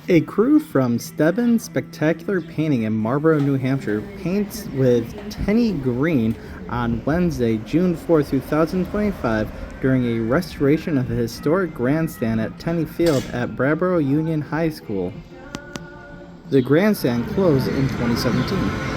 A crew from Stebbins Spectacular Painting in Marlborough, New Hampshire paints with Tenney Green on Wednesday, June 4, 2025 during a restoration of a historic grandstand at Tenney Field at Brattleboro Union High School. The grandstand closed in 2017.